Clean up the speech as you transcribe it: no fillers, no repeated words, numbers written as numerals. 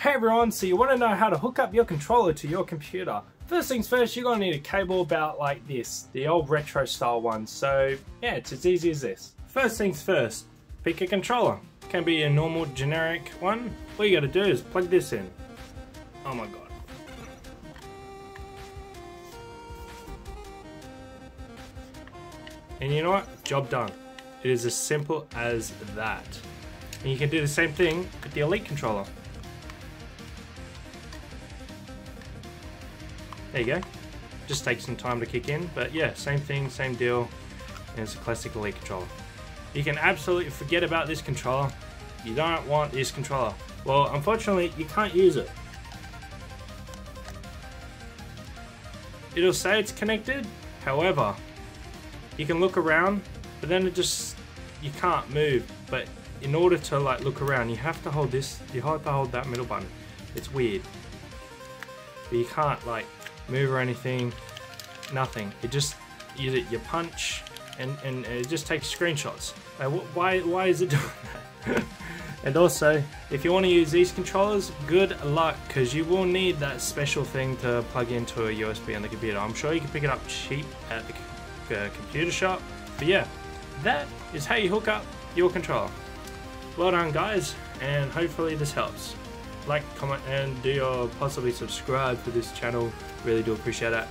Hey everyone, so you want to know how to hook up your controller to your computer. First things first, you're going to need a cable about like this, the old retro style one. So yeah, it's as easy as this. First things first, pick a controller. Can be a normal generic one. All you got to do is plug this in. Oh my god. And you know what? Job done. It is as simple as that. And you can do the same thing with the Elite controller. There you go. Just takes some time to kick in, but yeah, same thing, same deal. And it's a classic Elite controller. You can absolutely forget about this controller. You don't want this controller. Well, unfortunately, you can't use it. It'll say it's connected, however, you can look around, but then you can't move. But in order to like look around, you have to hold this, you have to hold that middle button. It's weird. But you can't like move or anything, nothing. It just, you punch and it just takes screenshots. Why is it doing that? And also, if you want to use these controllers, good luck, because you will need that special thing to plug into a USB on the computer. I'm sure you can pick it up cheap at the computer shop. But yeah, that is how you hook up your controller. Well done guys, and hopefully this helps. Like, comment, and possibly subscribe to this channel. Really do appreciate that.